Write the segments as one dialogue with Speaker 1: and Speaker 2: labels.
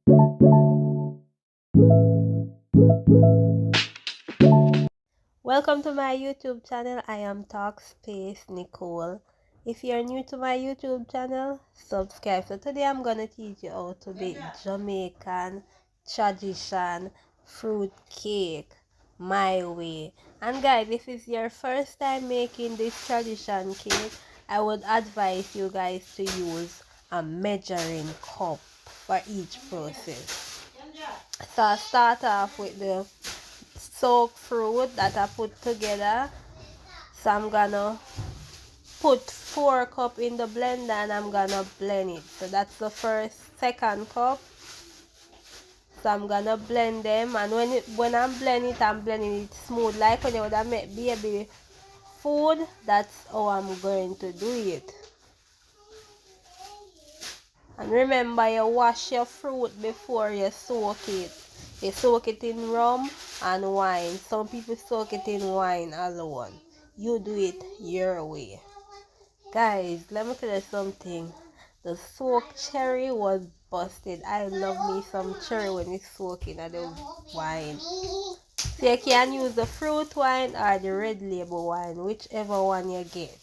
Speaker 1: Welcome to my YouTube channel. I am Talk Space Nicole. If you're new to my YouTube channel, subscribe. So today I'm gonna teach you how to make Jamaican tradition fruit cake my way. And guys, if it's your first time making this tradition cake, I would advise you guys to use a measuring cup for each process. So I'll start off with the soaked fruit that I put together. So I'm gonna put 4 cups in the blender and I'm gonna blend it. So that's the second cup. So I'm gonna blend them, and when I'm blending it smooth, like when you would have make baby food. That's how I'm going to do it. And remember, you wash your fruit before you soak it. You soak it in rum and wine. Some people soak it in wine alone. You do it your way. Guys, let me tell you something. The soaked cherry was busted. I love me some cherry when it's soaking in the wine. So you can use the fruit wine or the red label wine, whichever one you get.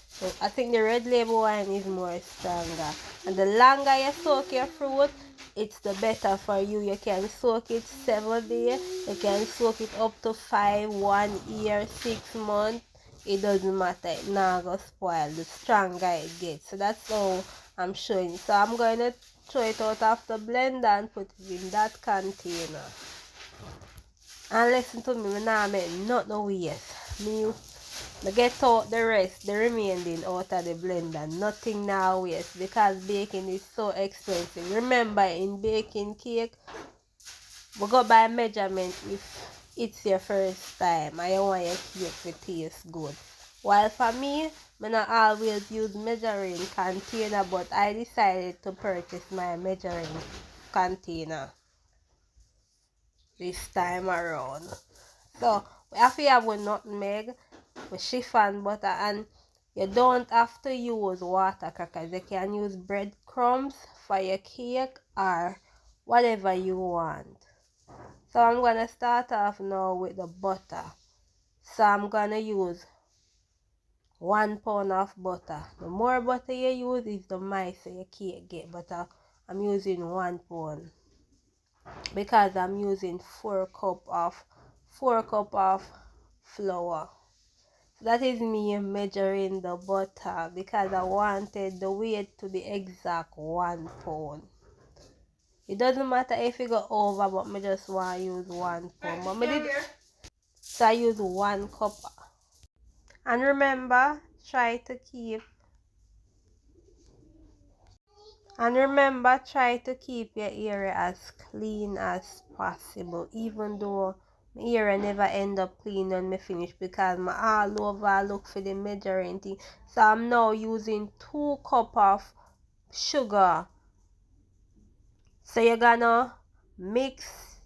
Speaker 1: So I think the red label wine is more stronger. And the longer you soak your fruit, it's the better for you. You can soak it 7 days. You can soak it up to 5, 1 year, 6 months. It doesn't matter. It not gonna spoil. The stronger it gets. So that's how I'm showing. So I'm going to throw it out of the blender and put it in that container. And listen to me, I now make nothing waste. Me get out the rest, the remaining out of the blender. Nothing now waste because baking is so expensive. Remember, in baking cake, we go by measurement if it's your first time and you want your cake to taste good. While for me, I not always use measuring container, but I decided to purchase my measuring container this time around. So we have to have a nutmeg, with chiffon butter, and you don't have to use water crackers. You can use breadcrumbs for your cake or whatever you want. So I'm gonna start off now with the butter. So I'm gonna use 1 pound of butter. The more butter you use is the nicer your cake get, but I'm using 1 pound because I'm using 4 cup of flour. So that is me measuring the butter because I wanted the weight to be exact 1 pound. It doesn't matter if you go over, but I just want to use 1 pound. But I did, so I use 1 cup. And remember, try to keep your area as clean as possible, even though my area never end up clean when me finish because I all over look for the measuring thing. So I'm now using 2 cup of sugar. So you're gonna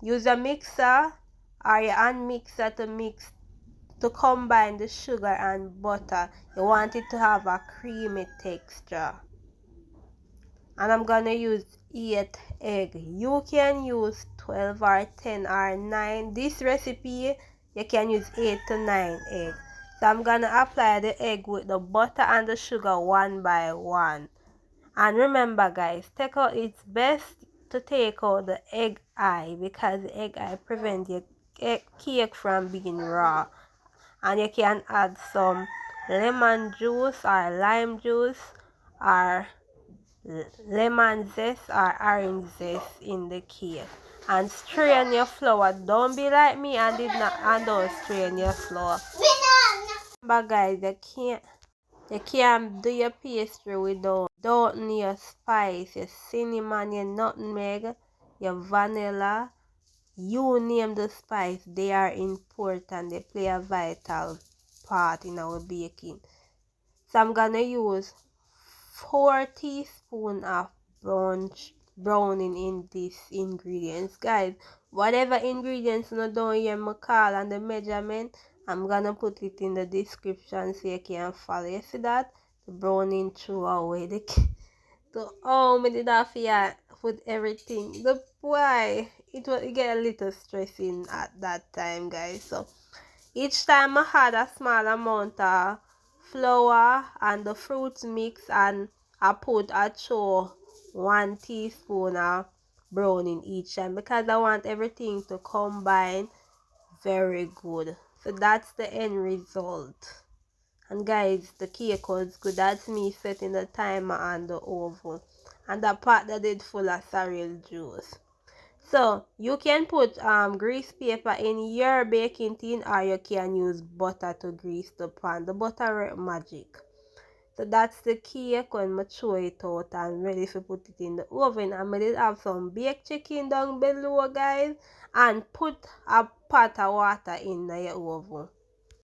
Speaker 1: use a mixer or your hand mixer to combine the sugar and butter. You want it to have a creamy texture. And I'm gonna use 8 egg. You can use 12 or 10 or 9. This recipe you can use 8 to 9 egg. So I'm gonna apply the egg with the butter and the sugar one by one. And remember guys, it's best to take out the egg eye because the egg eye prevents your cake from being raw. And you can add some lemon juice or lime juice or lemon zest or orange zest in the cake. And strain your flour. Don't be like me and don't strain your flour. But guys, you can't do your pastry without your spice, your cinnamon, your nutmeg, your vanilla. You name the spice, they are important. They play a vital part in our baking. So I'm gonna use 4 teaspoons of browning in these ingredients. Guys, whatever ingredients you don't hear me call and the measurement, I'm gonna put it in the description so you can follow. You see that? The browning through away the so, oh, me did have put everything. The why it get a little stressing at that time, guys. So each time I had a small amount of flour and the fruit mix, and I put a show 1 teaspoon of browning each time because I want everything to combine very good. So that's the end result. And guys, the cake was good. That's me setting the timer on the oven. And the pot that did full of cereal juice. So you can put grease paper in your baking tin, or you can use butter to grease the pan. The butter work magic. So that's the cake when I throw it out and ready to put it in the oven. And I did have some baked chicken down below, guys, and put a pot of water in the oven.